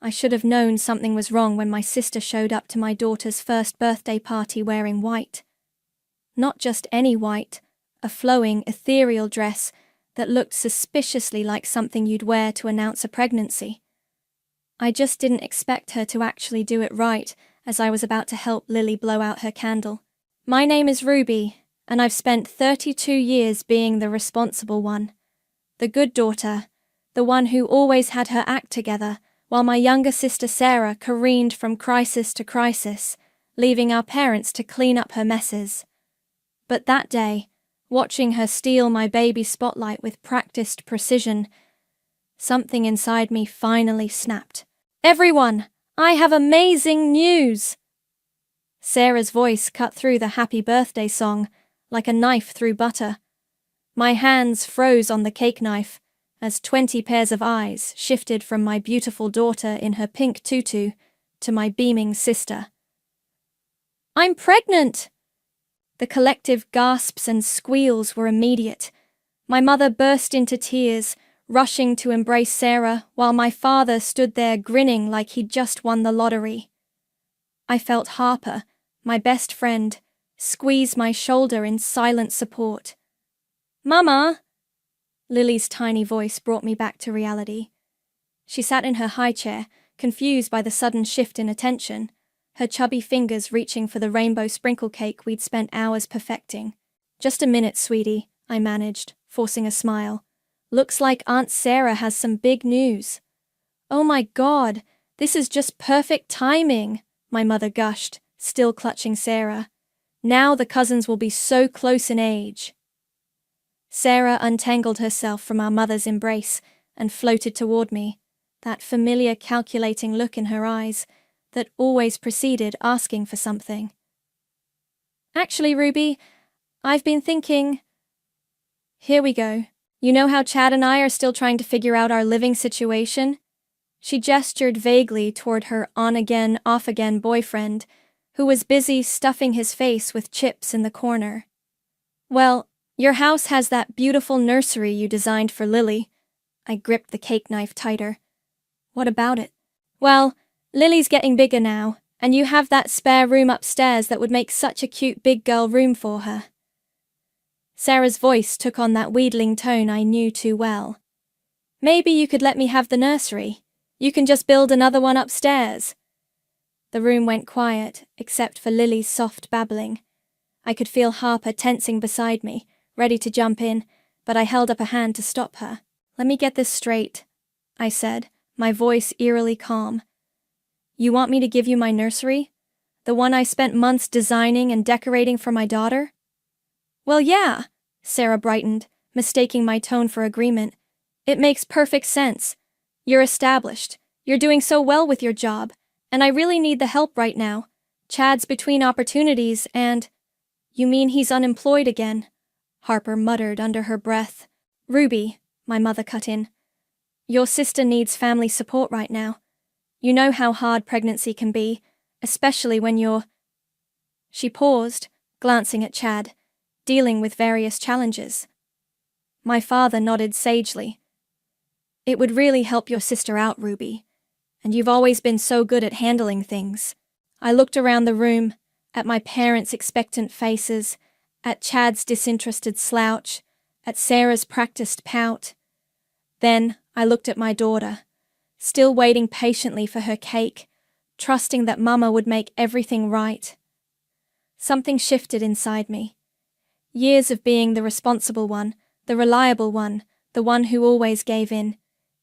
I should have known something was wrong when my sister showed up to my daughter's first birthday party wearing white. Not just any white, a flowing, ethereal dress that looked suspiciously like something you'd wear to announce a pregnancy. I just didn't expect her to actually do it right as I was about to help Lily blow out her candle. My name is Ruby, and I've spent 32 years being the responsible one. The good daughter, the one who always had her act together, while my younger sister Sarah careened from crisis to crisis, leaving our parents to clean up her messes. But that day, watching her steal my baby spotlight with practiced precision, something inside me finally snapped. "Everyone, I have amazing news!" Sarah's voice cut through the happy birthday song like a knife through butter. My hands froze on the cake knife as 20 pairs of eyes shifted from my beautiful daughter in her pink tutu to my beaming sister. "I'm pregnant!" The collective gasps and squeals were immediate. My mother burst into tears, rushing to embrace Sarah, while my father stood there grinning like he'd just won the lottery. I felt Harper, my best friend, squeeze my shoulder in silent support. "Mama!" Lily's tiny voice brought me back to reality. She sat in her high chair, confused by the sudden shift in attention, her chubby fingers reaching for the rainbow sprinkle cake we'd spent hours perfecting. "Just a minute, sweetie," I managed, forcing a smile. "Looks like Aunt Sarah has some big news." "Oh my God, this is just perfect timing," my mother gushed, still clutching Sarah. "Now the cousins will be so close in age." Sarah untangled herself from our mother's embrace and floated toward me, that familiar calculating look in her eyes that always preceded asking for something. "Actually, Ruby, I've been thinking..." "Here we go. You know how Chad and I are still trying to figure out our living situation?" She gestured vaguely toward her on-again, off-again boyfriend, who was busy stuffing his face with chips in the corner. "Well, your house has that beautiful nursery you designed for Lily." I gripped the cake knife tighter. "What about it?" "Well, Lily's getting bigger now, and you have that spare room upstairs that would make such a cute big girl room for her." Sarah's voice took on that wheedling tone I knew too well. "Maybe you could let me have the nursery. You can just build another one upstairs." The room went quiet, except for Lily's soft babbling. I could feel Harper tensing beside me, ready to jump in, but I held up a hand to stop her. "Let me get this straight," I said, my voice eerily calm. "You want me to give you my nursery? The one I spent months designing and decorating for my daughter?" "Well, yeah," Sarah brightened, mistaking my tone for agreement. "It makes perfect sense. You're established. You're doing so well with your job, and I really need the help right now. Chad's between opportunities and..." "You mean he's unemployed again?" Harper muttered under her breath. "Ruby," my mother cut in, "your sister needs family support right now. You know how hard pregnancy can be, especially when you're..." She paused, glancing at Chad, dealing with various challenges. My father nodded sagely. "It would really help your sister out, Ruby, and you've always been so good at handling things." I looked around the room, at my parents' expectant faces, at Chad's disinterested slouch, at Sarah's practiced pout. Then I looked at my daughter, still waiting patiently for her cake, trusting that Mama would make everything right. Something shifted inside me. Years of being the responsible one, the reliable one, the one who always gave in.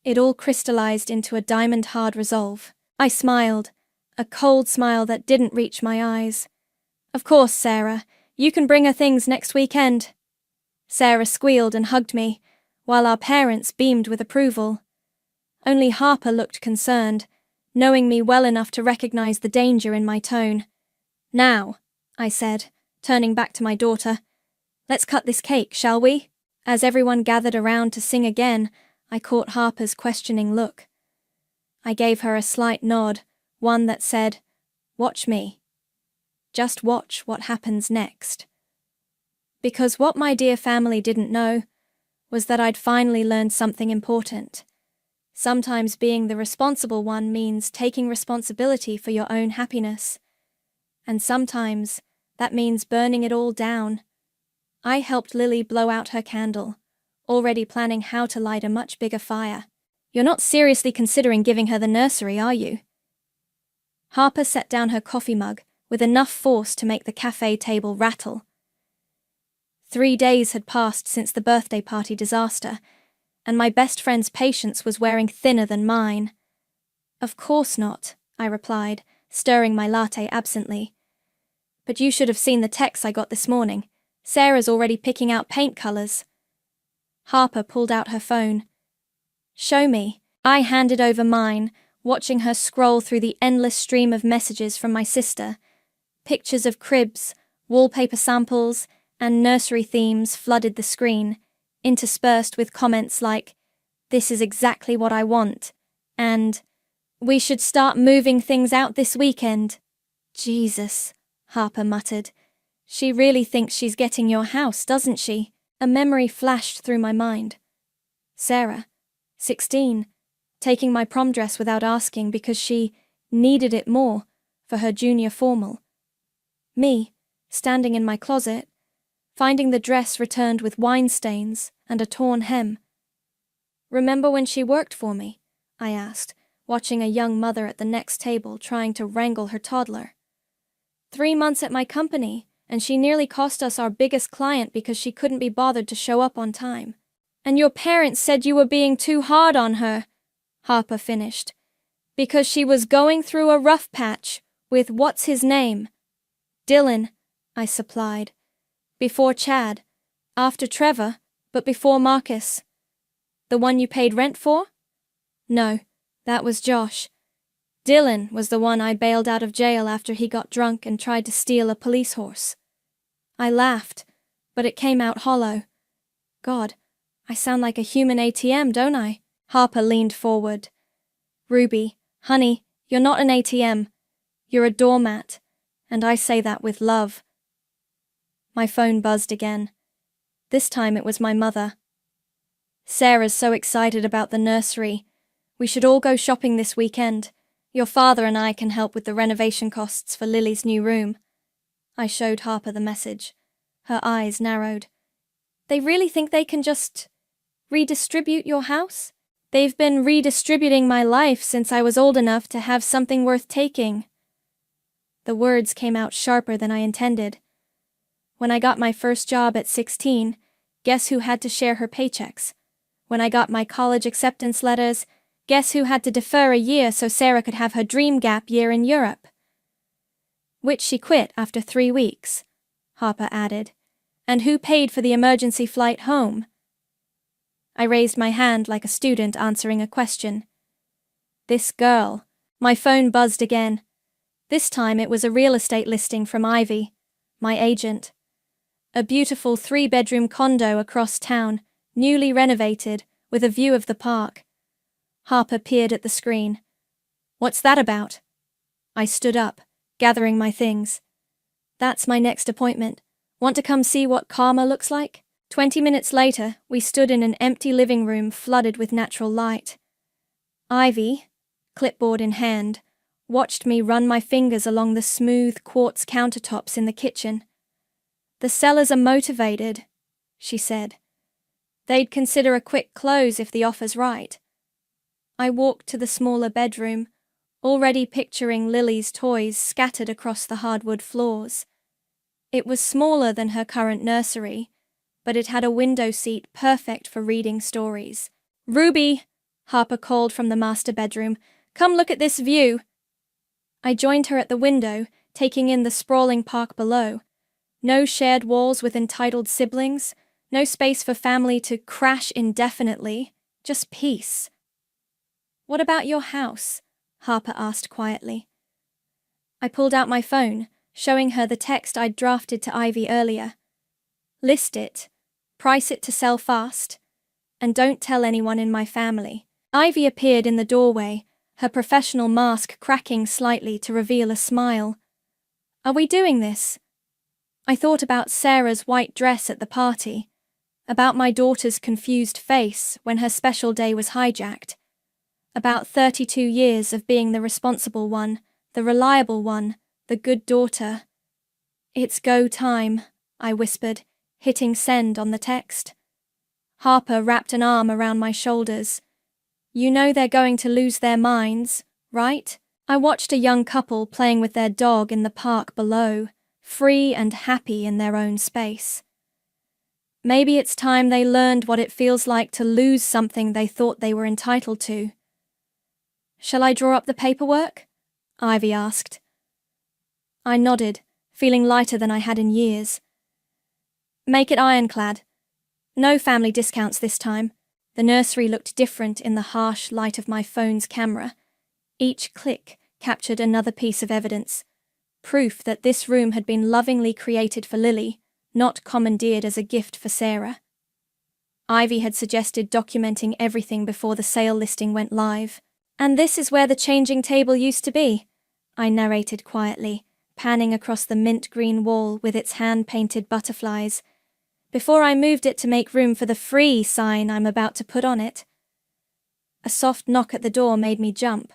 It all crystallized into a diamond-hard resolve. I smiled, a cold smile that didn't reach my eyes. "Of course, Sarah, you can bring her things next weekend." Sarah squealed and hugged me, while our parents beamed with approval. Only Harper looked concerned, knowing me well enough to recognize the danger in my tone. "Now," I said, turning back to my daughter, "let's cut this cake, shall we?" As everyone gathered around to sing again, I caught Harper's questioning look. I gave her a slight nod, one that said, "Watch me. Just watch what happens next." Because what my dear family didn't know was that I'd finally learned something important. Sometimes being the responsible one means taking responsibility for your own happiness. And sometimes that means burning it all down. I helped Lily blow out her candle, already planning how to light a much bigger fire. You're not seriously considering giving her the nursery, are you? Harper set down her coffee mug with enough force to make the cafe table rattle. 3 days had passed since the birthday party disaster, and my best friend's patience was wearing thinner than mine. Of course not, I replied, stirring my latte absently. But you should have seen the texts I got this morning. Sarah's already picking out paint colors. Harper pulled out her phone. Show me. I handed over mine, watching her scroll through the endless stream of messages from my sister. Pictures of cribs, wallpaper samples, and nursery themes flooded the screen, interspersed with comments like, "This is exactly what I want," and "We should start moving things out this weekend." Jesus, Harper muttered. She really thinks she's getting your house, doesn't she? A memory flashed through my mind. Sarah, 16, taking my prom dress without asking because she needed it more for her junior formal. Me, standing in my closet, finding the dress returned with wine stains and a torn hem. Remember when she worked for me? I asked, watching a young mother at the next table trying to wrangle her toddler. 3 months at my company, and she nearly cost us our biggest client because she couldn't be bothered to show up on time. And your parents said you were being too hard on her, Harper finished, because she was going through a rough patch with what's his name? Dylan, I supplied. Before Chad, after Trevor, but before Marcus. The one you paid rent for? No, that was Josh. Dylan was the one I bailed out of jail after he got drunk and tried to steal a police horse. I laughed, but it came out hollow. God, I sound like a human ATM, don't I? Harper leaned forward. Ruby, honey, you're not an ATM. You're a doormat, and I say that with love. My phone buzzed again. This time it was my mother. Sarah's so excited about the nursery. We should all go shopping this weekend. Your father and I can help with the renovation costs for Lily's new room. I showed Harper the message. Her eyes narrowed. They really think they can just redistribute your house? They've been redistributing my life since I was old enough to have something worth taking. The words came out sharper than I intended. When I got my first job at 16, guess who had to share her paychecks? When I got my college acceptance letters, guess who had to defer a year so Sarah could have her dream gap year in Europe? Which she quit after 3 weeks, Harper added. And who paid for the emergency flight home? I raised my hand like a student answering a question. This girl. My phone buzzed again. This time it was a real estate listing from Ivy, my agent. A beautiful 3-bedroom condo across town, newly renovated, with a view of the park. Harper peered at the screen. What's that about? I stood up, gathering my things. That's my next appointment. Want to come see what karma looks like? 20 minutes later, we stood in an empty living room flooded with natural light. Ivy, clipboard in hand, watched me run my fingers along the smooth quartz countertops in the kitchen. The sellers are motivated, she said. They'd consider a quick close if the offer's right. I walked to the smaller bedroom, already picturing Lily's toys scattered across the hardwood floors. It was smaller than her current nursery, but it had a window seat perfect for reading stories. Ruby, Harper called from the master bedroom, come look at this view. I joined her at the window, taking in the sprawling park below. No shared walls with entitled siblings, no space for family to crash indefinitely, just peace. What about your house? Harper asked quietly. I pulled out my phone, showing her the text I'd drafted to Ivy earlier. List it, price it to sell fast, and don't tell anyone in my family. Ivy appeared in the doorway, her professional mask cracking slightly to reveal a smile. Are we doing this? I thought about Sarah's white dress at the party, about my daughter's confused face when her special day was hijacked. About 32 years of being the responsible one, the reliable one, the good daughter. It's go time, I whispered, hitting send on the text. Harper wrapped an arm around my shoulders. You know they're going to lose their minds, right? I watched a young couple playing with their dog in the park below, free and happy in their own space. Maybe it's time they learned what it feels like to lose something they thought they were entitled to. Shall I draw up the paperwork? Ivy asked. I nodded, feeling lighter than I had in years. Make it ironclad. No family discounts this time. The nursery looked different in the harsh light of my phone's camera. Each click captured another piece of evidence, proof that this room had been lovingly created for Lily, not commandeered as a gift for Sarah. Ivy had suggested documenting everything before the sale listing went live. And this is where the changing table used to be, I narrated quietly, panning across the mint green wall with its hand-painted butterflies, before I moved it to make room for the free sign I'm about to put on it. A soft knock at the door made me jump.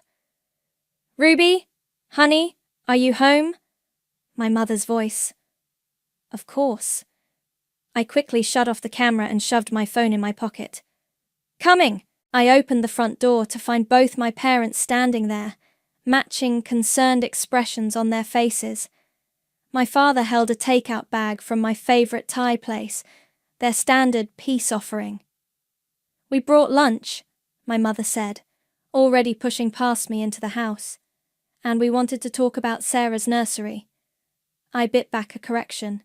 Ruby? Honey? Are you home? My mother's voice. Of course. I quickly shut off the camera and shoved my phone in my pocket. Coming! I opened the front door to find both my parents standing there, matching concerned expressions on their faces. My father held a takeout bag from my favourite Thai place, their standard peace offering. We brought lunch, my mother said, already pushing past me into the house, and we wanted to talk about Sarah's nursery. I bit back a correction.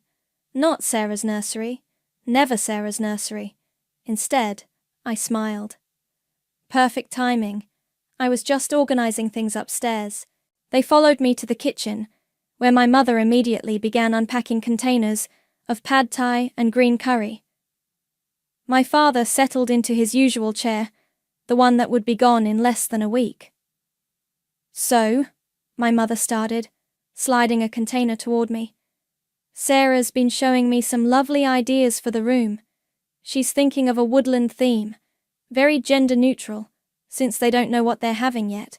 Not Sarah's nursery, never Sarah's nursery. Instead, I smiled. Perfect timing. I was just organising things upstairs. They followed me to the kitchen, where my mother immediately began unpacking containers of pad thai and green curry. My father settled into his usual chair, the one that would be gone in less than a week. So, my mother started, sliding a container toward me. Sarah's been showing me some lovely ideas for the room. She's thinking of a woodland theme, very gender-neutral, since they don't know what they're having yet.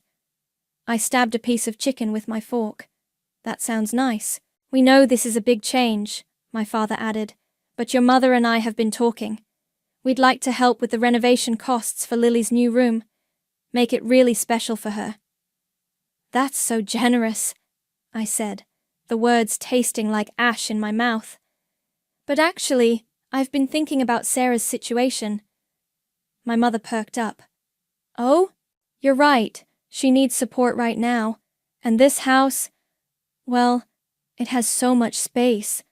I stabbed a piece of chicken with my fork. That sounds nice. We know this is a big change, my father added, but your mother and I have been talking. We'd like to help with the renovation costs for Lily's new room. Make it really special for her. That's so generous, I said, the words tasting like ash in my mouth. But actually, I've been thinking about Sarah's situation. My mother perked up. Oh? You're right. She needs support right now. And this house, well, it has so much space.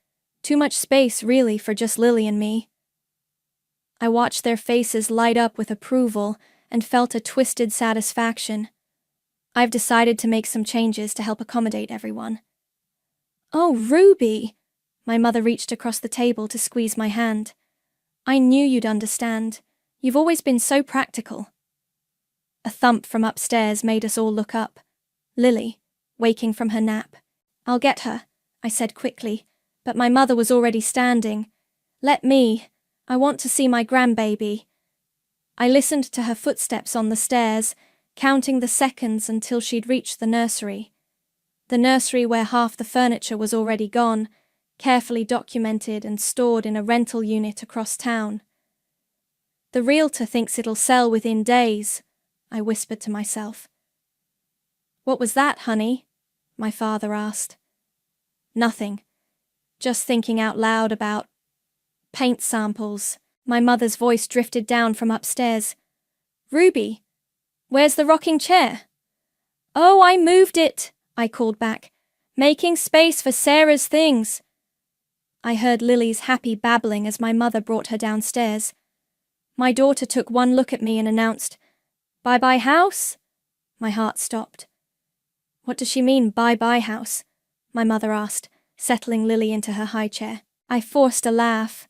Too much space, really, for just Lily and me. I watched their faces light up with approval and felt a twisted satisfaction. I've decided to make some changes to help accommodate everyone. Oh, Ruby! My mother reached across the table to squeeze my hand. I knew you'd understand. You've always been so practical. A thump from upstairs made us all look up. Lily, waking from her nap. I'll get her, I said quickly, but my mother was already standing. Let me. I want to see my grandbaby. I listened to her footsteps on the stairs, counting the seconds until she'd reached the nursery. The nursery where half the furniture was already gone, carefully documented and stored in a rental unit across town. The realtor thinks it'll sell within days, I whispered to myself. What was that, honey? My father asked. Nothing. Just thinking out loud about paint samples. My mother's voice drifted down from upstairs. Ruby, where's the rocking chair? Oh, I moved it, I called back, making space for Sarah's things. I heard Lily's happy babbling as my mother brought her downstairs. My daughter took one look at me and announced, Bye-bye house? My heart stopped. What does she mean, bye-bye house? My mother asked, settling Lily into her high chair. I forced a laugh.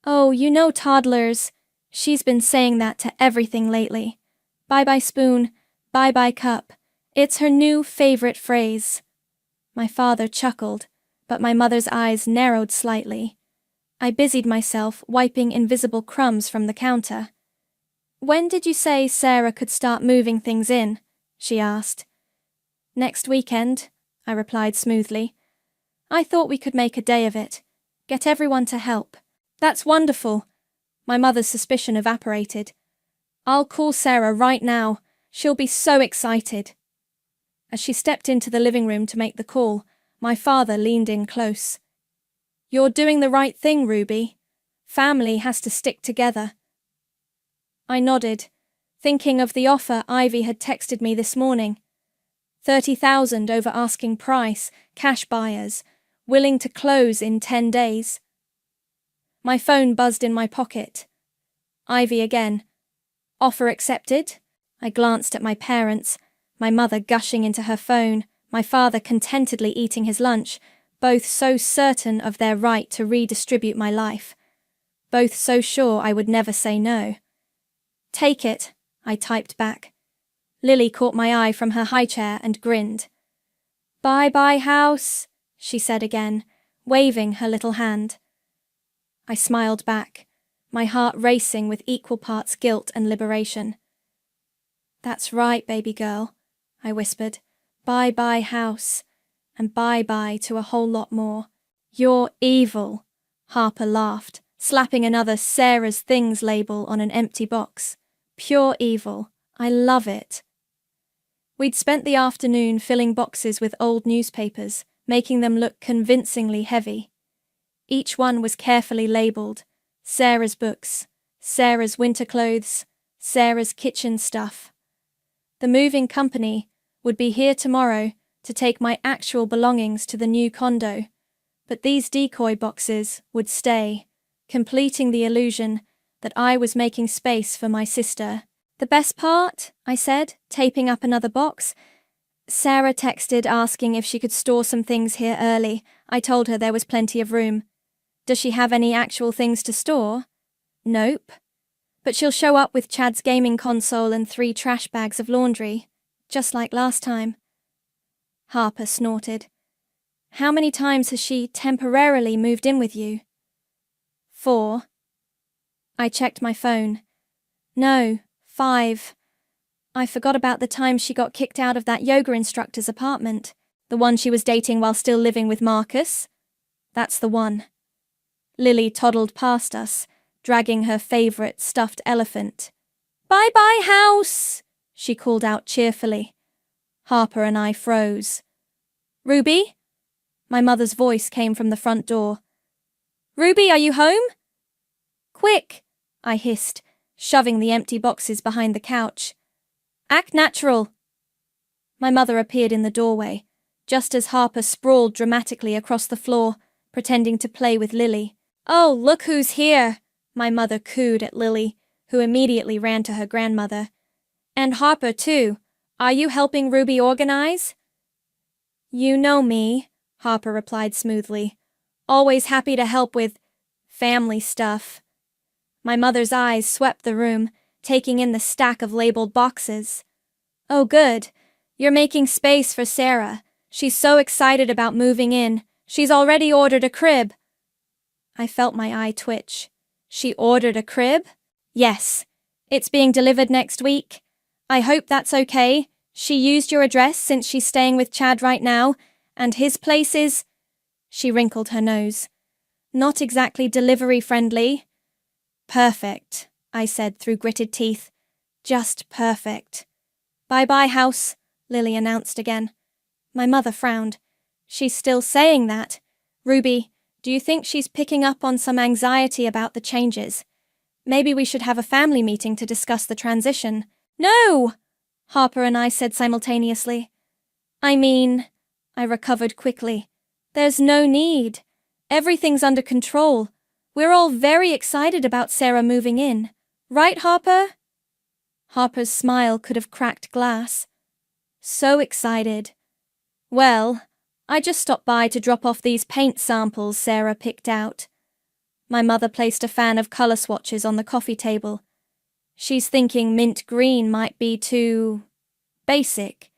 Oh, you know toddlers. She's been saying that to everything lately. Bye-bye spoon, bye-bye cup. It's her new favorite phrase. My father chuckled, but my mother's eyes narrowed slightly. I busied myself wiping invisible crumbs from the counter. When did you say Sarah could start moving things in? She asked. Next weekend, I replied smoothly. I thought we could make a day of it. Get everyone to help. That's wonderful. My mother's suspicion evaporated. I'll call Sarah right now. She'll be so excited. As she stepped into the living room to make the call, my father leaned in close. You're doing the right thing, Ruby. Family has to stick together. I nodded, thinking of the offer Ivy had texted me this morning. 30,000 over asking price, cash buyers, willing to close in 10 days. My phone buzzed in my pocket. Ivy again. Offer accepted? I glanced at my parents, my mother gushing into her phone, my father contentedly eating his lunch, both so certain of their right to redistribute my life. Both so sure I would never say no. Take it, I typed back. Lily caught my eye from her high chair and grinned. Bye-bye, house, she said again, waving her little hand. I smiled back, my heart racing with equal parts guilt and liberation. That's right, baby girl, I whispered. Bye-bye, house, and bye-bye to a whole lot more. You're evil, Harper laughed, slapping another Sarah's Things label on an empty box. Pure evil. I love it. We'd spent the afternoon filling boxes with old newspapers, making them look convincingly heavy. Each one was carefully labelled: Sarah's books, Sarah's winter clothes, Sarah's kitchen stuff. The moving company would be here tomorrow to take my actual belongings to the new condo, but these decoy boxes would stay, completing the illusion that I was making space for my sister. The best part, I said, taping up another box. Sarah texted asking if she could store some things here early. I told her there was plenty of room. Does she have any actual things to store? Nope. But she'll show up with Chad's gaming console and 3 trash bags of laundry, just like last time. Harper snorted. How many times has she temporarily moved in with you? 4. I checked my phone. No, 5. I forgot about the time she got kicked out of that yoga instructor's apartment. The one she was dating while still living with Marcus? That's the one. Lily toddled past us, dragging her favourite stuffed elephant. Bye-bye, house, she called out cheerfully. Harper and I froze. Ruby? My mother's voice came from the front door. Ruby, are you home? Quick, I hissed, shoving the empty boxes behind the couch. Act natural. My mother appeared in the doorway, just as Harper sprawled dramatically across the floor, pretending to play with Lily. Oh, look who's here, my mother cooed at Lily, who immediately ran to her grandmother. And Harper, too. Are you helping Ruby organize? You know me, Harper replied smoothly. Always happy to help with family stuff. My mother's eyes swept the room, taking in the stack of labeled boxes. Oh, good. You're making space for Sarah. She's so excited about moving in. She's already ordered a crib. I felt my eye twitch. She ordered a crib? Yes. It's being delivered next week. I hope that's okay. She used your address since she's staying with Chad right now, and his place is... She wrinkled her nose. Not exactly delivery-friendly. Perfect, I said through gritted teeth. Just perfect. Bye-bye, house, Lily announced again. My mother frowned. She's still saying that. Ruby, do you think she's picking up on some anxiety about the changes? Maybe we should have a family meeting to discuss the transition. No! Harper and I said simultaneously. I mean, I recovered quickly. There's no need. Everything's under control. We're all very excited about Sarah moving in. Right, Harper? Harper's smile could have cracked glass. So excited. Well, I just stopped by to drop off these paint samples Sarah picked out. My mother placed a fan of colour swatches on the coffee table. She's thinking mint green might be too... basic.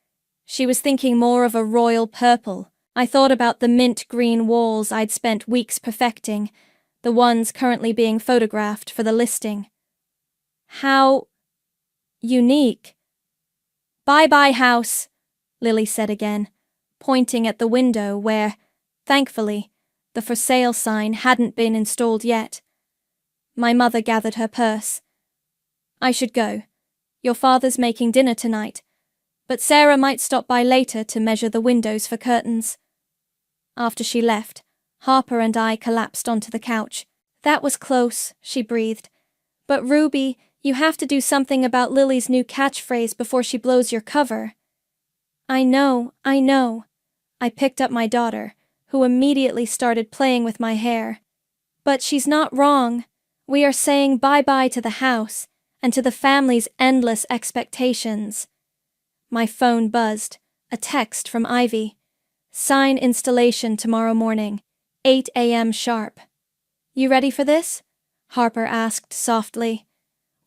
She was thinking more of a royal purple. I thought about the mint green walls I'd spent weeks perfecting, the ones currently being photographed for the listing. How... unique. Bye-bye house, Lily said again, pointing at the window where, thankfully, the for sale sign hadn't been installed yet. My mother gathered her purse. I should go. Your father's making dinner tonight, but Sarah might stop by later to measure the windows for curtains. After she left, Harper and I collapsed onto the couch. That was close, she breathed. But Ruby, you have to do something about Lily's new catchphrase before she blows your cover. I know. I picked up my daughter, who immediately started playing with my hair. But she's not wrong. We are saying bye-bye to the house, and to the family's endless expectations. My phone buzzed, a text from Ivy. Sign installation tomorrow morning, 8 a.m. sharp. You ready for this? Harper asked softly.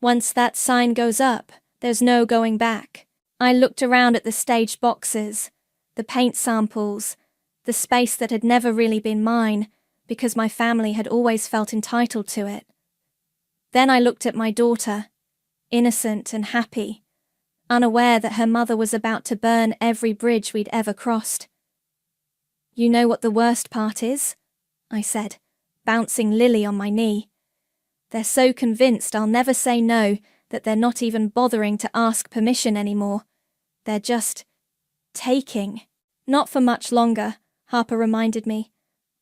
Once that sign goes up, there's no going back. I looked around at the staged boxes, the paint samples, the space that had never really been mine, because my family had always felt entitled to it. Then I looked at my daughter, innocent and happy, unaware that her mother was about to burn every bridge we'd ever crossed. You know what the worst part is? I said, bouncing Lily on my knee. They're so convinced I'll never say no that they're not even bothering to ask permission anymore. They're just taking. Not for much longer, Harper reminded me.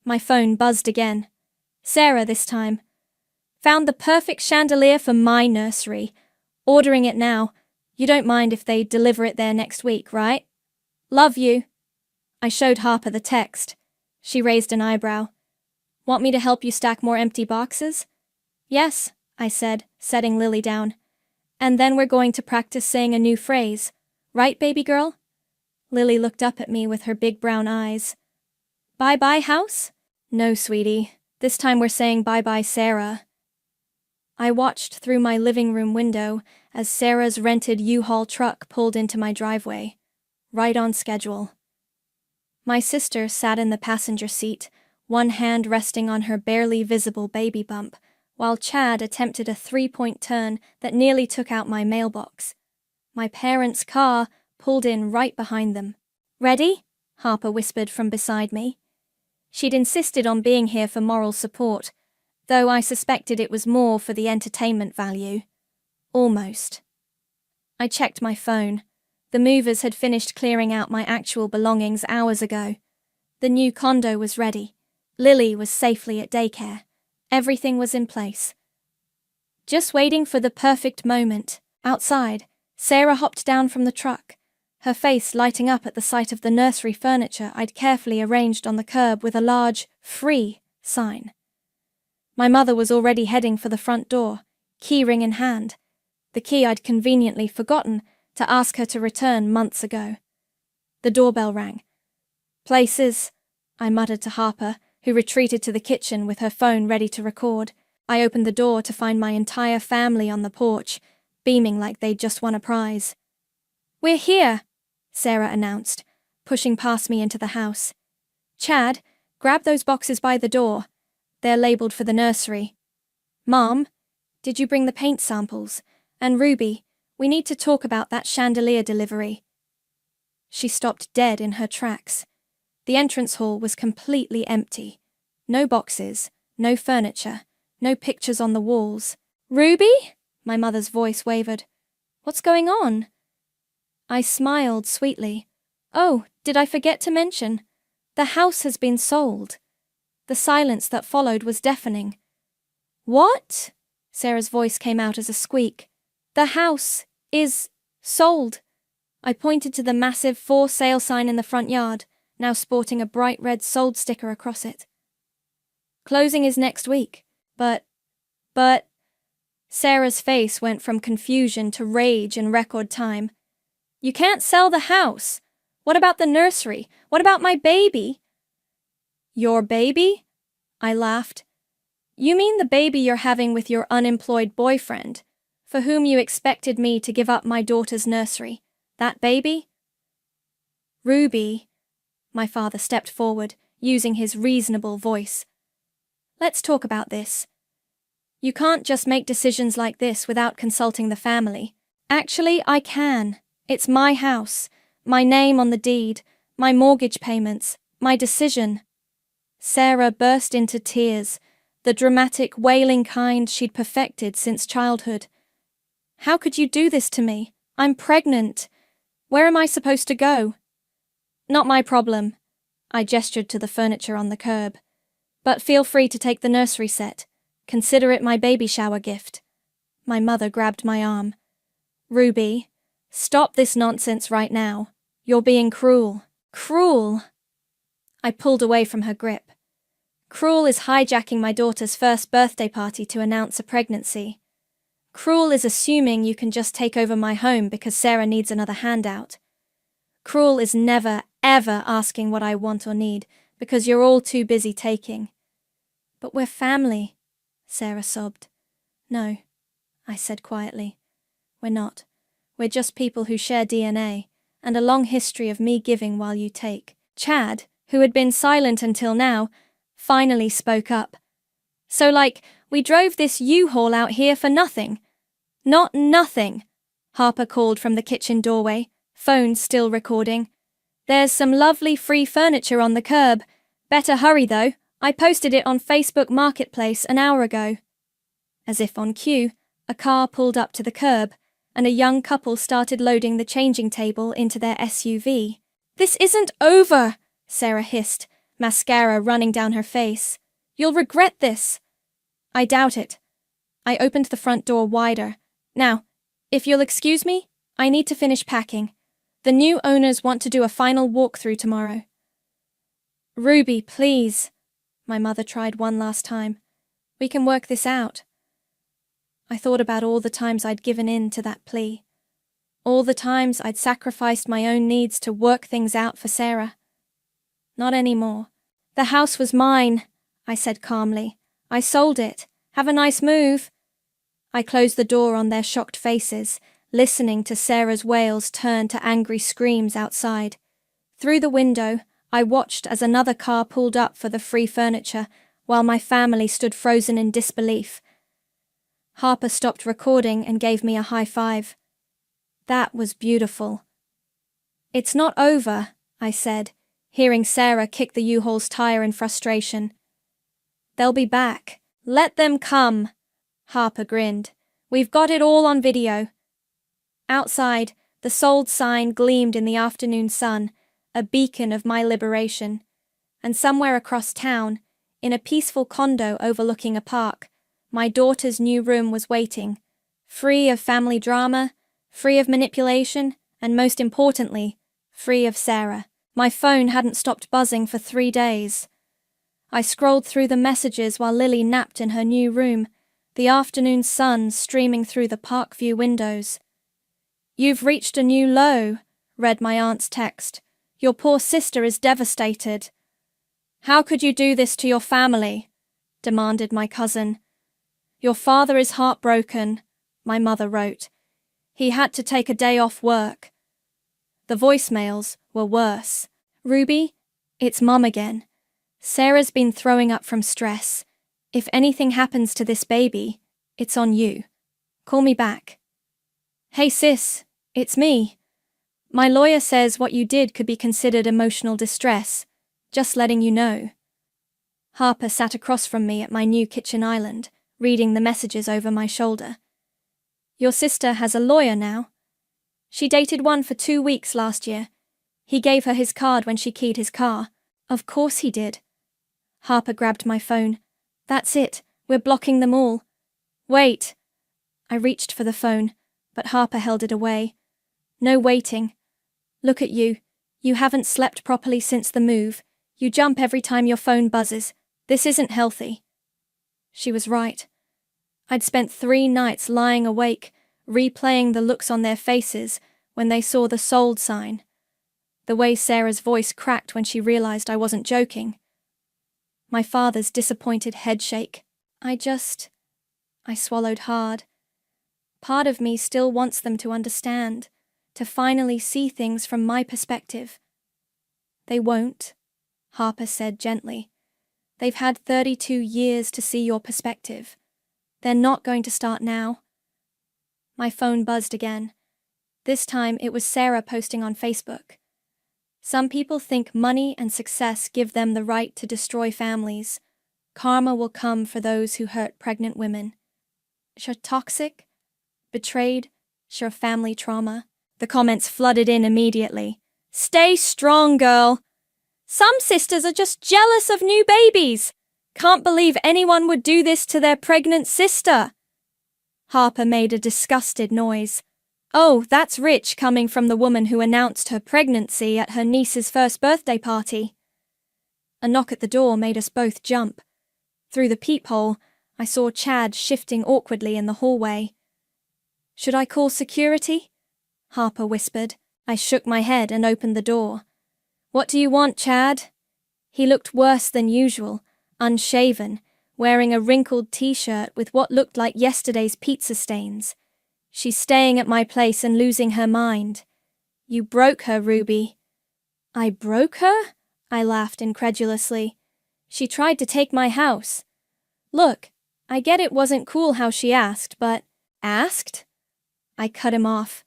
My phone buzzed again. Sarah this time. Found the perfect chandelier for my nursery. Ordering it now. You don't mind if they deliver it there next week, right? Love you. I showed Harper the text. She raised an eyebrow. Want me to help you stack more empty boxes? Yes, I said, setting Lily down. And then we're going to practice saying a new phrase. Right, baby girl? Lily looked up at me with her big brown eyes. Bye-bye, house? No, sweetie. This time we're saying bye-bye, Sarah. I watched through my living room window as Sarah's rented U-Haul truck pulled into my driveway. Right on schedule. My sister sat in the passenger seat, one hand resting on her barely visible baby bump, while Chad attempted a three-point turn that nearly took out my mailbox. My parents' car pulled in right behind them. Ready? Harper whispered from beside me. She'd insisted on being here for moral support, though I suspected it was more for the entertainment value. Almost. I checked my phone. The movers had finished clearing out my actual belongings hours ago. The new condo was ready. Lily was safely at daycare. Everything was in place. Just waiting for the perfect moment. Outside, Sarah hopped down from the truck, her face lighting up at the sight of the nursery furniture I'd carefully arranged on the curb with a large, "Free" sign. My mother was already heading for the front door, keyring in hand, the key I'd conveniently forgotten to ask her to return months ago. The doorbell rang. Places, I muttered to Harper, who retreated to the kitchen with her phone ready to record. I opened the door to find my entire family on the porch, beaming like they'd just won a prize. We're here, Sarah announced, pushing past me into the house. Chad, grab those boxes by the door. They're labeled for the nursery. Mom, did you bring the paint samples? And Ruby, we need to talk about that chandelier delivery. She stopped dead in her tracks. The entrance hall was completely empty. No boxes, no furniture, no pictures on the walls. Ruby? My mother's voice wavered. What's going on? I smiled sweetly. Oh, did I forget to mention? The house has been sold. The silence that followed was deafening. What? Sarah's voice came out as a squeak. The house is sold. I pointed to the massive for sale sign in the front yard, now sporting a bright red sold sticker across it. Closing is next week, but... Sarah's face went from confusion to rage in record time. You can't sell the house. What about the nursery? What about my baby? Your baby? I laughed. You mean the baby you're having with your unemployed boyfriend, for whom you expected me to give up my daughter's nursery? That baby? Ruby, my father stepped forward, using his reasonable voice. Let's talk about this. You can't just make decisions like this without consulting the family. Actually, I can. It's my house, my name on the deed, my mortgage payments, my decision. Sarah burst into tears, the dramatic, wailing kind she'd perfected since childhood. How could you do this to me? I'm pregnant. Where am I supposed to go? Not my problem. I gestured to the furniture on the curb. But feel free to take the nursery set. Consider it my baby shower gift. My mother grabbed my arm. Ruby, stop this nonsense right now. You're being cruel. Cruel? I pulled away from her grip. Cruel is hijacking my daughter's first birthday party to announce a pregnancy. Cruel is assuming you can just take over my home because Sarah needs another handout. Cruel is never, ever asking what I want or need because you're all too busy taking. But we're family, Sarah sobbed. No, I said quietly. We're not. We're just people who share DNA and a long history of me giving while you take. Chad, who had been silent until now, finally spoke up. So we drove this U-Haul out here for nothing. Not nothing, Harper called from the kitchen doorway, phone still recording. There's some lovely free furniture on the curb. Better hurry though, I posted it on Facebook Marketplace an hour ago. As if on cue, a car pulled up to the curb, and a young couple started loading the changing table into their SUV. This isn't over, Sarah hissed, mascara running down her face. You'll regret this. I doubt it. I opened the front door wider. Now, if you'll excuse me, I need to finish packing. The new owners want to do a final walkthrough tomorrow. Ruby, please. My mother tried one last time. We can work this out. I thought about all the times I'd given in to that plea. All the times I'd sacrificed my own needs to work things out for Sarah. Not anymore. The house was mine, I said calmly. I sold it. Have a nice move. I closed the door on their shocked faces, listening to Sarah's wails turn to angry screams outside. Through the window, I watched as another car pulled up for the free furniture, while my family stood frozen in disbelief. Harper stopped recording and gave me a high five. That was beautiful. It's not over, I said, hearing Sarah kick the U-Haul's tire in frustration. They'll be back. Let them come. Harper grinned. We've got it all on video. Outside, the sold sign gleamed in the afternoon sun, a beacon of my liberation. And somewhere across town, in a peaceful condo overlooking a park, my daughter's new room was waiting, free of family drama, free of manipulation, and most importantly, free of Sarah. My phone hadn't stopped buzzing for 3 days. I scrolled through the messages while Lily napped in her new room, the afternoon sun streaming through the Parkview windows. You've reached a new low, read my aunt's text. Your poor sister is devastated. How could you do this to your family? Demanded my cousin. Your father is heartbroken, my mother wrote. He had to take a day off work. The voicemails were worse. Ruby, it's Mum again. Sarah's been throwing up from stress. If anything happens to this baby, it's on you. Call me back. Hey sis, it's me. My lawyer says what you did could be considered emotional distress. Just letting you know. Harper sat across from me at my new kitchen island, reading the messages over my shoulder. Your sister has a lawyer now. She dated one for 2 weeks last year. He gave her his card when she keyed his car. Of course he did. Harper grabbed my phone. That's it. We're blocking them all. Wait. I reached for the phone, but Harper held it away. No waiting. Look at you. You haven't slept properly since the move. You jump every time your phone buzzes. This isn't healthy. She was right. I'd spent 3 nights lying awake, replaying the looks on their faces when they saw the sold sign. The way Sarah's voice cracked when she realized I wasn't joking. My father's disappointed headshake. I swallowed hard. Part of me still wants them to understand, to finally see things from my perspective. They won't, Harper said gently. They've had 32 years to see your perspective. They're not going to start now. My phone buzzed again, This time it was Sarah posting on Facebook. Some people think money and success give them the right to destroy families. Karma will come for those who hurt pregnant women. Sure toxic, betrayed, sure family trauma. The comments flooded in immediately. Stay strong, girl. Some sisters are just jealous of new babies. Can't believe anyone would do this to their pregnant sister. Harper made a disgusted noise. Oh, that's rich coming from the woman who announced her pregnancy at her niece's first birthday party. A knock at the door made us both jump. Through the peephole, I saw Chad shifting awkwardly in the hallway. Should I call security? Harper whispered. I shook my head and opened the door. What do you want, Chad? He looked worse than usual, unshaven, wearing a wrinkled t-shirt with what looked like yesterday's pizza stains. She's staying at my place and losing her mind. You broke her, Ruby. I broke her? I laughed incredulously. She tried to take my house. Look, I get it wasn't cool how she asked, but... Asked? I cut him off.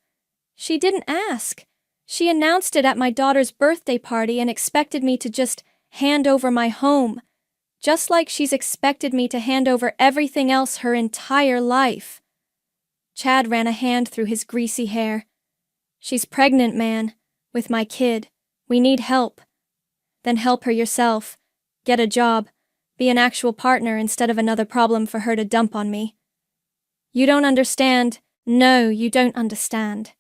She didn't ask. She announced it at my daughter's birthday party and expected me to just hand over my home, just like she's expected me to hand over everything else her entire life. Chad ran a hand through his greasy hair. She's pregnant, man, with my kid. We need help. Then help her yourself. Get a job. Be an actual partner instead of another problem for her to dump on me. You don't understand. No, you don't understand.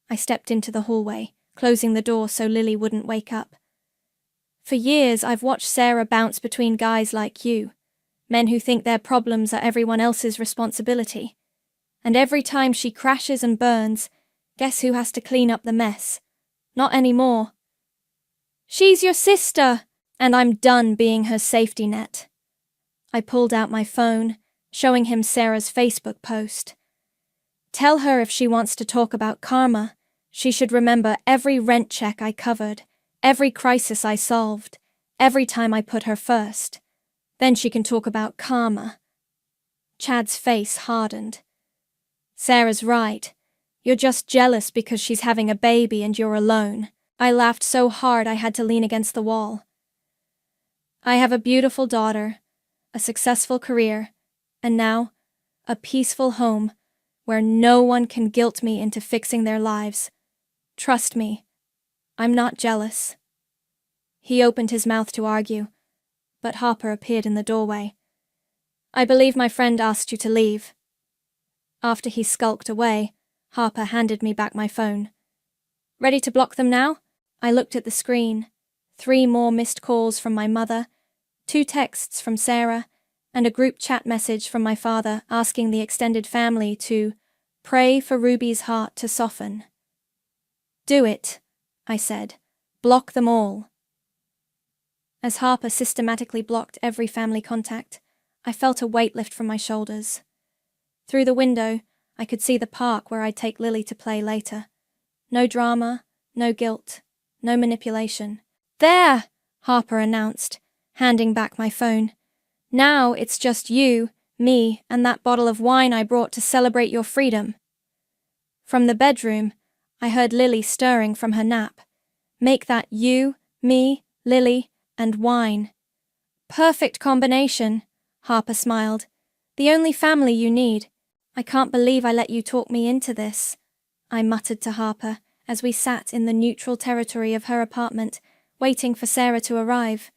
I stepped into the hallway, closing the door so Lily wouldn't wake up. For years, I've watched Sarah bounce between guys like you, men who think their problems are everyone else's responsibility. And every time she crashes and burns, guess who has to clean up the mess? Not anymore. She's your sister, and I'm done being her safety net. I pulled out my phone, showing him Sarah's Facebook post. Tell her if she wants to talk about karma, she should remember every rent check I covered, every crisis I solved, every time I put her first. Then she can talk about karma. Chad's face hardened. Sarah's right. You're just jealous because she's having a baby and you're alone. I laughed so hard I had to lean against the wall. I have a beautiful daughter, a successful career, and now, a peaceful home where no one can guilt me into fixing their lives. Trust me, I'm not jealous. He opened his mouth to argue, but Harper appeared in the doorway. I believe my friend asked you to leave. After he skulked away, Harper handed me back my phone. Ready to block them now? I looked at the screen. 3 more missed calls from my mother, 2 texts from Sarah, and a group chat message from my father asking the extended family to pray for Ruby's heart to soften. Do it, I said. Block them all. As Harper systematically blocked every family contact, I felt a weight lift from my shoulders. Through the window, I could see the park where I'd take Lily to play later. No drama, no guilt, no manipulation. There, Harper announced, handing back my phone. Now it's just you, me, and that bottle of wine I brought to celebrate your freedom. From the bedroom, I heard Lily stirring from her nap. Make that you, me, Lily, and wine. Perfect combination, Harper smiled. The only family you need. I can't believe I let you talk me into this, I muttered to Harper as we sat in the neutral territory of her apartment, waiting for Sarah to arrive.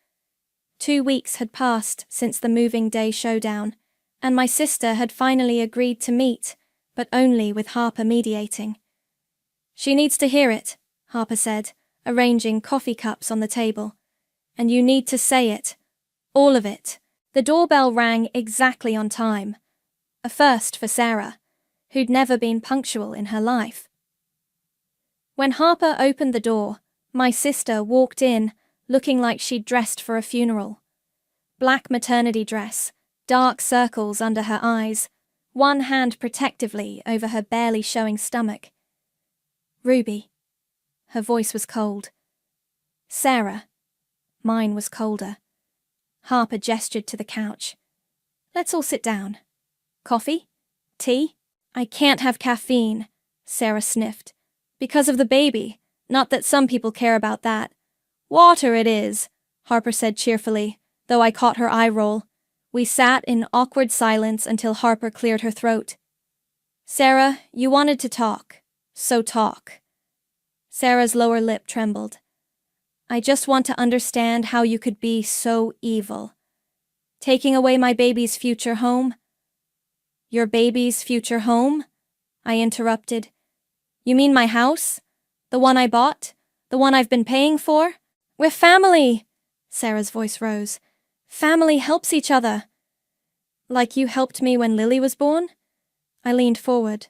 2 weeks had passed since the moving day showdown, and my sister had finally agreed to meet, but only with Harper mediating. She needs to hear it, Harper said, arranging coffee cups on the table. And you need to say it. All of it. The doorbell rang exactly on time. A first for Sarah, who'd never been punctual in her life. When Harper opened the door, my sister walked in, looking like she'd dressed for a funeral. Black maternity dress, dark circles under her eyes, one hand protectively over her barely showing stomach. Ruby. Her voice was cold. Sarah. Mine was colder. Harper gestured to the couch. Let's all sit down. Coffee? Tea? I can't have caffeine, Sarah sniffed. Because of the baby. Not that some people care about that. Water it is, Harper said cheerfully, though I caught her eye roll. We sat in awkward silence until Harper cleared her throat. Sarah, you wanted to talk. So talk. Sarah's lower lip trembled. I just want to understand how you could be so evil. Taking away my baby's future home? Your baby's future home? I interrupted. You mean my house? The one I bought? The one I've been paying for? We're family! Sarah's voice rose. Family helps each other. Like you helped me when Lily was born? I leaned forward.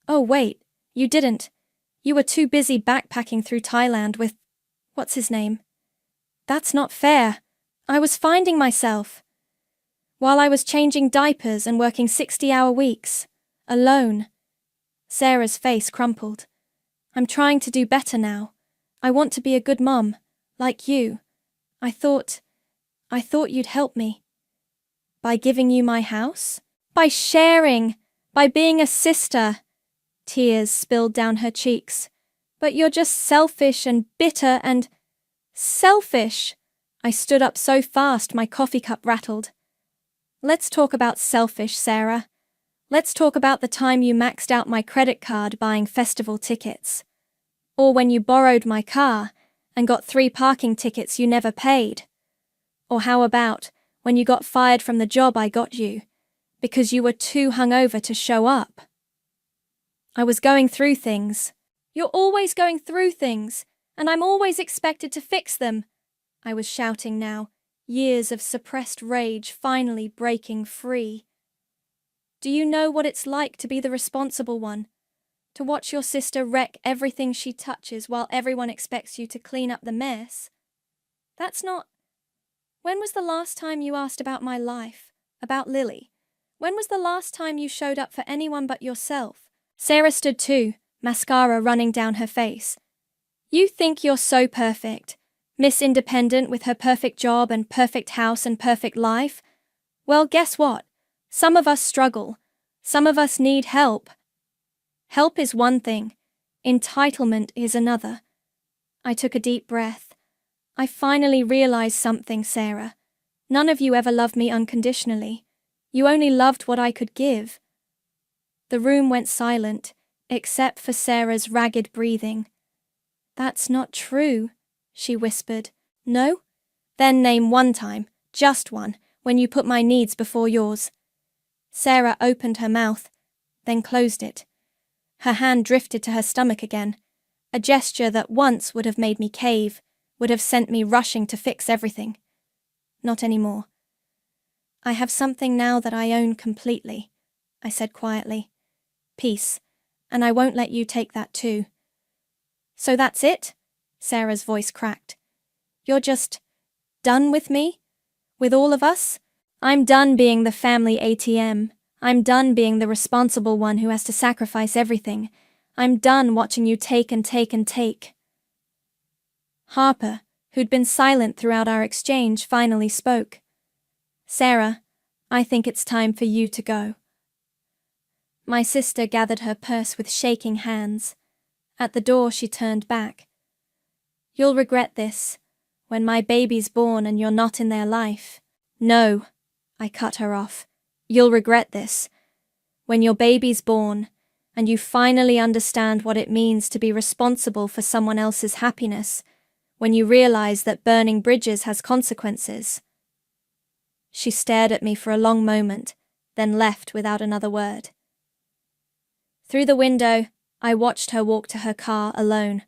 Oh, wait, you didn't. You were too busy backpacking through Thailand with… what's his name? That's not fair. I was finding myself. While I was changing diapers and working 60-hour weeks. Alone. Sarah's face crumpled. I'm trying to do better now. I want to be a good mum, like you. I thought you'd help me. By giving you my house? By sharing! By being a sister! Tears spilled down her cheeks. But you're just selfish and bitter and… Selfish! I stood up so fast my coffee cup rattled. Let's talk about selfish, Sarah. Let's talk about the time you maxed out my credit card buying festival tickets. Or when you borrowed my car and got 3 parking tickets you never paid. Or how about when you got fired from the job I got you, because you were too hungover to show up? I was going through things. You're always going through things, and I'm always expected to fix them. I was shouting now, years of suppressed rage finally breaking free. Do you know what it's like to be the responsible one? To watch your sister wreck everything she touches while everyone expects you to clean up the mess? That's not… When was the last time you asked about my life? About Lily? When was the last time you showed up for anyone but yourself? Sarah stood too, mascara running down her face. You think you're so perfect. Miss Independent with her perfect job and perfect house and perfect life? Well, guess what? Some of us struggle. Some of us need help. Help is one thing. Entitlement is another. I took a deep breath. I finally realized something, Sarah. None of you ever loved me unconditionally. You only loved what I could give. The room went silent, except for Sarah's ragged breathing. That's not true, she whispered. No? Then name one time, just one, when you put my needs before yours. Sarah opened her mouth, then closed it. Her hand drifted to her stomach again, a gesture that once would have made me cave, would have sent me rushing to fix everything. Not anymore. I have something now that I own completely, I said quietly. Peace, and I won't let you take that too. So that's it? Sarah's voice cracked. You're just done with me? With all of us? I'm done being the family ATM. I'm done being the responsible one who has to sacrifice everything. I'm done watching you take and take and take. Harper, who'd been silent throughout our exchange, finally spoke. Sarah, I think it's time for you to go. My sister gathered her purse with shaking hands. At the door she turned back. You'll regret this, when my baby's born and you're not in their life. No, I cut her off. You'll regret this, when your baby's born and you finally understand what it means to be responsible for someone else's happiness, when you realize that burning bridges has consequences. She stared at me for a long moment, then left without another word. Through the window, I watched her walk to her car alone,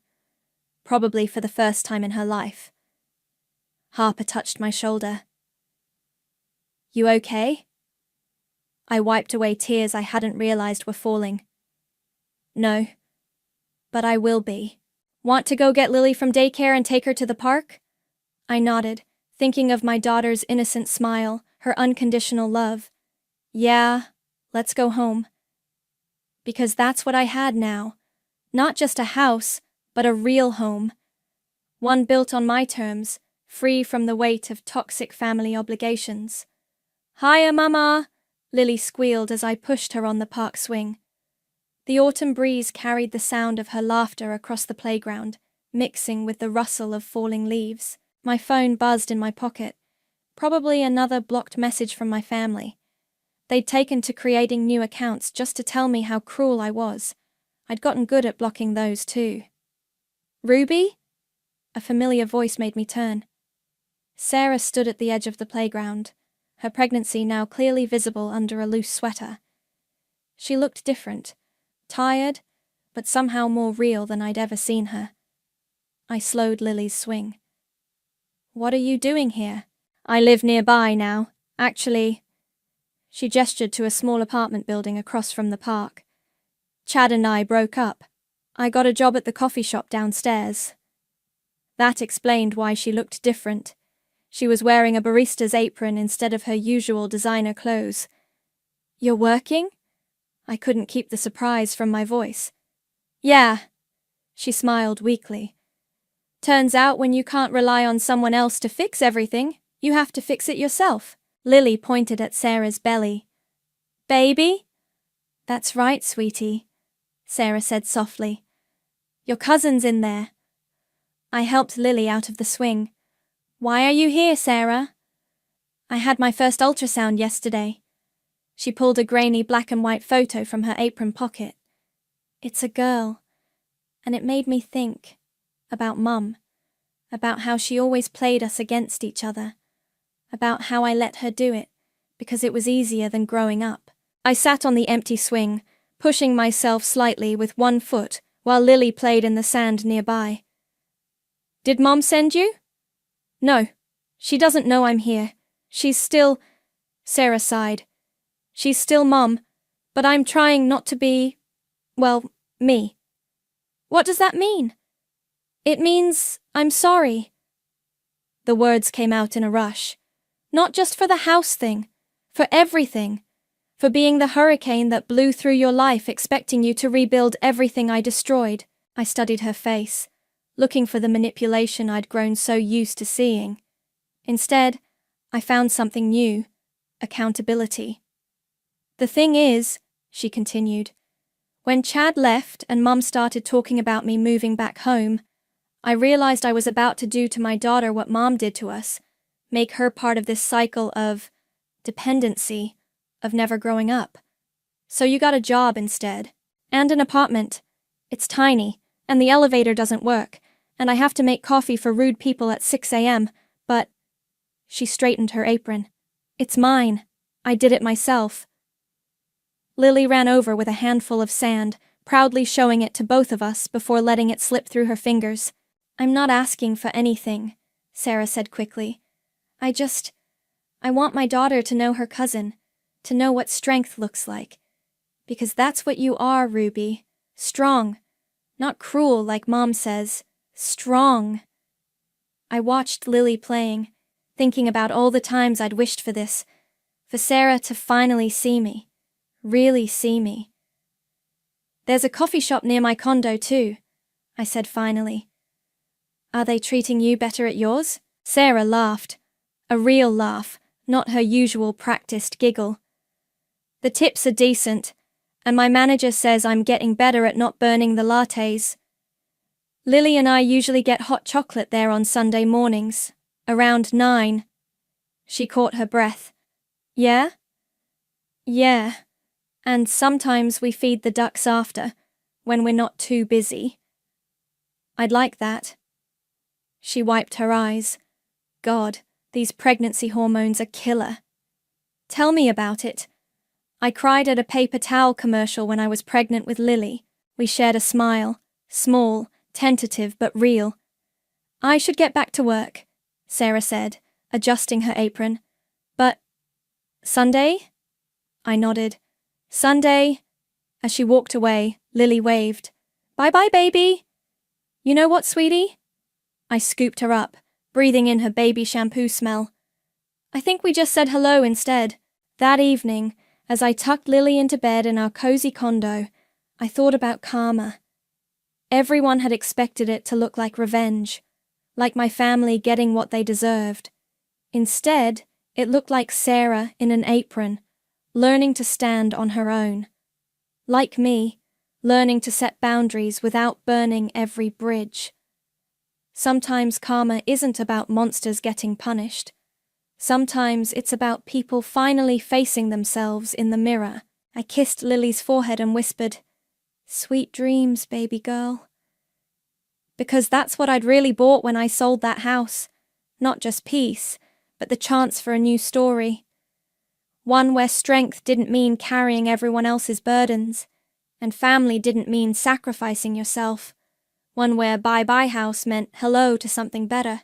probably for the first time in her life. Harper touched my shoulder. You okay? I wiped away tears I hadn't realized were falling. No, but I will be. Want to go get Lily from daycare and take her to the park? I nodded, thinking of my daughter's innocent smile, her unconditional love. Yeah, let's go home. Because that's what I had now. Not just a house, but a real home. One built on my terms, free from the weight of toxic family obligations. Hiya, Mama! Lily squealed as I pushed her on the park swing. The autumn breeze carried the sound of her laughter across the playground, mixing with the rustle of falling leaves. My phone buzzed in my pocket. Probably another blocked message from my family. They'd taken to creating new accounts just to tell me how cruel I was. I'd gotten good at blocking those too. Ruby? A familiar voice made me turn. Sarah stood at the edge of the playground, her pregnancy now clearly visible under a loose sweater. She looked different, tired, but somehow more real than I'd ever seen her. I slowed Lily's swing. "What are you doing here?" "I live nearby now, actually." She gestured to a small apartment building across from the park. "Chad and I broke up. I got a job at the coffee shop downstairs." That explained why she looked different. She was wearing a barista's apron instead of her usual designer clothes. "You're working?" I couldn't keep the surprise from my voice. "Yeah." She smiled weakly. "Turns out when you can't rely on someone else to fix everything, you have to fix it yourself." Lily pointed at Sarah's belly. "Baby?" "That's right, sweetie," Sarah said softly. "Your cousin's in there." I helped Lily out of the swing. "Why are you here, Sarah?" "I had my first ultrasound yesterday." She pulled a grainy black and white photo from her apron pocket. "It's a girl." And it made me think about Mum, about how she always played us against each other, about how I let her do it because it was easier than growing up. I sat on the empty swing, pushing myself slightly with one foot while Lily played in the sand nearby. "Did Mom send you?" "No. She doesn't know I'm here. She's still..." Sarah sighed. "She's still Mom, but I'm trying not to be, well, me." "What does that mean?" "It means I'm sorry." The words came out in a rush. "Not just for the house thing, for everything. For being the hurricane that blew through your life expecting you to rebuild everything I destroyed." I studied her face, looking for the manipulation I'd grown so used to seeing. Instead, I found something new: accountability. "The thing is," she continued, "when Chad left and Mum started talking about me moving back home, I realized I was about to do to my daughter what Mom did to us, make her part of this cycle of dependency, of never growing up. So you got a job instead. And an apartment. It's tiny, and the elevator doesn't work, and I have to make coffee for rude people at 6 a.m., but..." She straightened her apron. "It's mine. I did it myself." Lily ran over with a handful of sand, proudly showing it to both of us before letting it slip through her fingers. "I'm not asking for anything," Sarah said quickly. I want my daughter to know her cousin, to know what strength looks like. Because that's what you are, Ruby. Strong. Not cruel like Mom says. Strong." I watched Lily playing, thinking about all the times I'd wished for this, for Sarah to finally see me. Really see me. "There's a coffee shop near my condo too," I said finally. "Are they treating you better at yours?" Sarah laughed. A real laugh, not her usual practiced giggle. "The tips are decent, and my manager says I'm getting better at not burning the lattes. Lily and I usually get hot chocolate there on Sunday mornings, around 9. She caught her breath. "Yeah?" "Yeah. And sometimes we feed the ducks after, when we're not too busy." "I'd like that." She wiped her eyes. God, these pregnancy hormones are killer. "Tell me about it." "I cried at a paper towel commercial when I was pregnant with Lily." We shared a smile, small, tentative but real. "I should get back to work," Sarah said, adjusting her apron. "But... Sunday?" I nodded. "Sunday." As she walked away, Lily waved. "Bye-bye, baby." "You know what, sweetie?" I scooped her up, breathing in her baby shampoo smell. "I think we just said hello instead." That evening, as I tucked Lily into bed in our cozy condo, I thought about karma. Everyone had expected it to look like revenge, like my family getting what they deserved. Instead, it looked like Sarah in an apron, learning to stand on her own. Like me, learning to set boundaries without burning every bridge. Sometimes karma isn't about monsters getting punished. Sometimes it's about people finally facing themselves in the mirror. I kissed Lily's forehead and whispered, "Sweet dreams, baby girl." Because that's what I'd really bought when I sold that house. Not just peace, but the chance for a new story. One where strength didn't mean carrying everyone else's burdens, and family didn't mean sacrificing yourself. One where bye-bye house meant hello to something better.